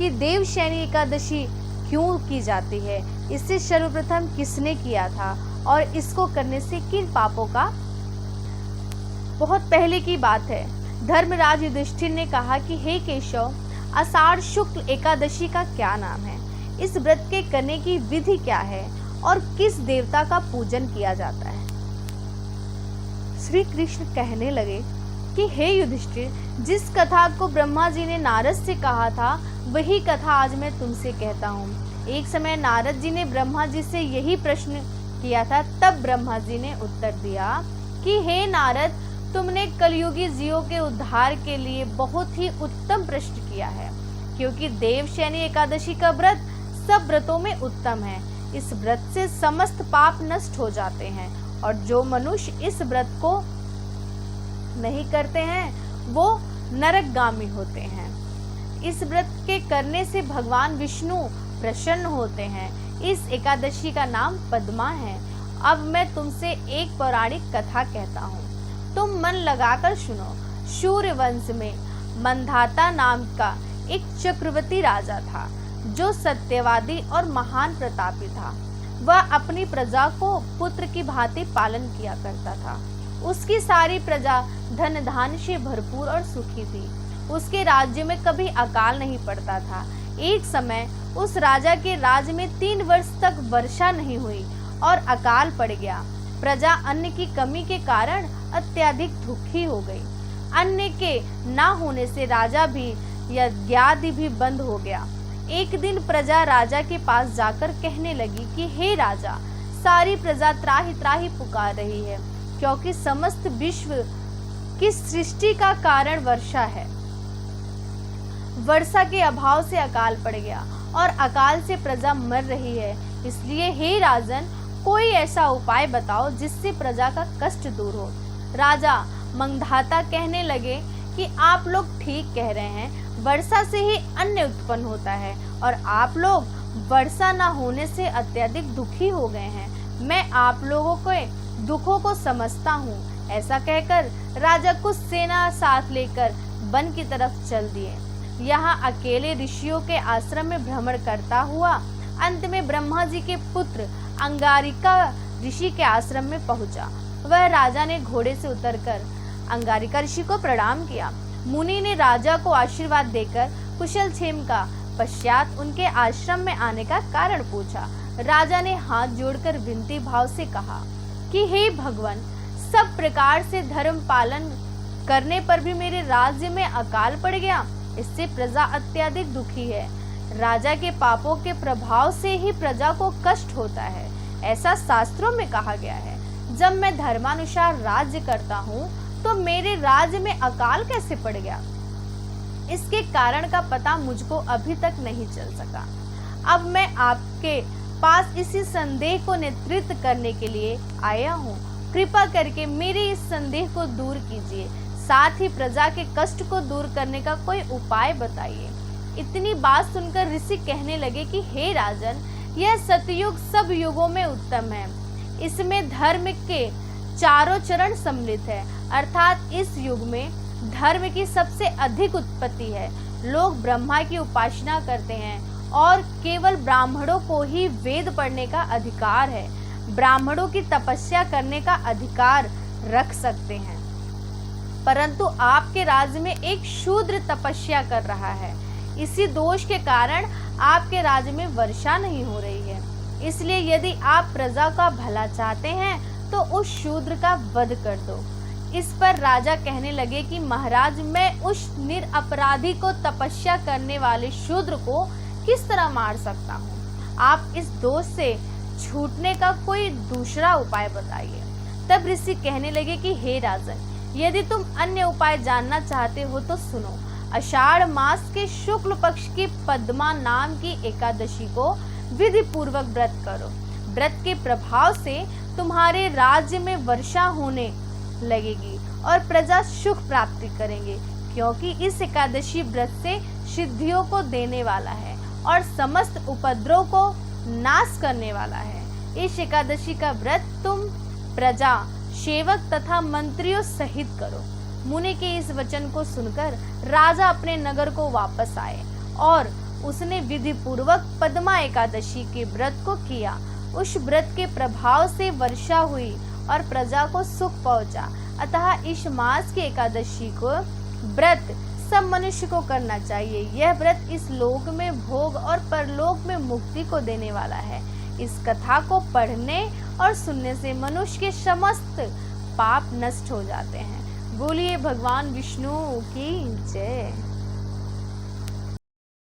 कि देवशयनी एकादशी क्यों की जाती है, इसे सर्वप्रथम किसने किया था और इसको करने से किन पापों का। बहुत पहले की बात है। धर्मराज युधिष्ठिर ने कहा कि हे केशव, आषाढ़ शुक्ल एकादशी का क्या नाम है, इस व्रत के करने की विधि क्या है और किस देवता का पूजन किया जाता है। श्री कृष्ण कहने लगे कि हे युधिष्ठिर, जिस कथा को ब्रह्मा जी ने नारद से कहा था वही कथा आज मैं तुमसे कहता हूँ। एक समय नारद जी ने ब्रह्मा जी से यही प्रश्न किया था। तब ब्रह्मा जी ने उत्तर दिया कि हे नारद, तुमने कलयुगी जीवों के उद्धार के लिए बहुत ही उत्तम प्रश्न किया है, क्योंकि देवशयनी एकादशी का व्रत सब व्रतों में उत्तम है। इस व्रत से समस्त पाप नष्ट हो जाते हैं और जो मनुष्य इस व्रत को नहीं करते हैं वो नरकगामी होते हैं। इस व्रत के करने से भगवान विष्णु प्रसन्न होते हैं। इस एकादशी का नाम पद्मा है। अब मैं तुमसे एक पौराणिक कथा कहता हूँ, तुम मन लगाकर सुनो। सूर्य वंश में मंधाता नाम का एक चक्रवर्ती राजा था, जो सत्यवादी और महान प्रतापी था। वह अपनी प्रजा को पुत्र की भांति पालन किया करता था। उसकी सारी प्रजा धन धान्य से भरपूर और सुखी थी। उसके राज्य में कभी अकाल नहीं पड़ता था। एक समय उस राजा के राज्य में 3 वर्ष तक वर्षा नहीं हुई और अकाल पड़ गया। प्रजा अन्न की कमी के कारण अत्यधिक दुखी हो गई। अन्न के ना होने से राजा भी यज्ञादि भी बंद हो गया। एक दिन प्रजा राजा के पास जाकर कहने लगी कि हे राजा, सारी प्रजा त्राहि त्राहि पुकार रही है, क्योंकि समस्त विश्व की सृष्टि का कारण वर्षा है। वर्षा के अभाव से अकाल पड़ गया और अकाल से प्रजा मर रही है। इसलिए हे राजन, कोई ऐसा उपाय बताओ जिससे प्रजा का कष्ट दूर हो। राजा मंधाता कहने लगे कि आप लोग ठीक कह रहे हैं, वर्षा से ही अन्न उत्पन्न होता है और आप लोग वर्षा न होने से अत्यधिक दुखी हो गए हैं। मैं आप लोगों के दुखों को समझता हूँ। ऐसा कहकर राजा कुछ सेना साथ लेकर वन की तरफ चल दिए। यहाँ अकेले ऋषियों के आश्रम में भ्रमण करता हुआ अंत में ब्रह्मा जी के पुत्र अंगारिका ऋषि के आश्रम में पहुंचा। वह राजा ने घोड़े से उतरकर अंगारिका ऋषि को प्रणाम किया। मुनि ने राजा को आशीर्वाद देकर कुशल क्षेम का पश्चात उनके आश्रम में आने का कारण पूछा। राजा ने हाथ जोड़कर विनती भाव से कहा कि हे भगवान, सब प्रकार से धर्म पालन करने पर भी मेरे राज्य में अकाल पड़ गया। इससे प्रजा अत्यधिक दुखी है। राजा के पापों के प्रभाव से ही प्रजा को कष्ट होता है, ऐसा शास्त्रों में कहा गया है। जब मैं धर्मानुसार राज्य करता हूँ तो मेरे राज्य में अकाल कैसे पड़ गया, इसके कारण का पता मुझको अभी तक नहीं चल सका। अब मैं आपके पास इसी संदेह को नेतृत्व करने के लिए आया हूँ। कृपा करके मेरे इस संदेह को दूर कीजिए, साथ ही प्रजा के कष्ट को दूर करने का कोई उपाय बताइए। इतनी बात सुनकर ऋषि कहने लगे कि हे राजन, यह सतयुग सब युगों में उत्तम है। इसमें धर्म के चारों चरण सम्मिलित है, अर्थात इस युग में धर्म की सबसे अधिक उत्पत्ति है। लोग ब्रह्मा की उपासना करते हैं और केवल ब्राह्मणों को ही वेद पढ़ने का अधिकार है। ब्राह्मणों की तपस्या करने का अधिकार रख सकते हैं, परंतु आपके राज्य में एक शूद्र तपस्या कर रहा है। इसी दोष के कारण आपके राज्य में वर्षा नहीं हो रही है। इसलिए यदि आप प्रजा का भला चाहते हैं तो उस शूद्र का वध कर दो। इस पर राजा कहने लगे कि महाराज, मैं उस निरपराधी को तपस्या करने वाले शूद्र को किस तरह मार सकता हूँ? आप इस दोष से छूटने का कोई दूसरा उपाय बताइए। तब ऋषि कहने लगे कि हे राजन, यदि तुम अन्य उपाय जानना चाहते हो तो सुनो। आषाढ़ मास के शुक्ल पक्ष की पद्मा नाम की एकादशी को विधि पूर्वक व्रत करो। व्रत के प्रभाव से तुम्हारे राज्य में वर्षा होने लगेगी और प्रजा सुख प्राप्ति करेंगे, क्योंकि इस एकादशी व्रत से सिद्धियों को देने वाला है और समस्त उपद्रव को नाश करने वाला है। इस एकादशी का व्रत तुम प्रजा, सेवक तथा मंत्रियों सहित करो। मुनि के इस वचन को सुनकर राजा अपने नगर को वापस आए और उसने विधि पूर्वक पद्मा एकादशी के व्रत को किया। उस व्रत के प्रभाव से वर्षा हुई और प्रजा को सुख पहुंचा। अतः इस मास की एकादशी को व्रत सब मनुष्य को करना चाहिए। यह व्रत इस लोक में भोग और परलोक में मुक्ति को देने वाला है। इस कथा को पढ़ने और सुनने से मनुष्य के समस्त पाप नष्ट हो जाते हैं। बोलिए भगवान विष्णु की जय।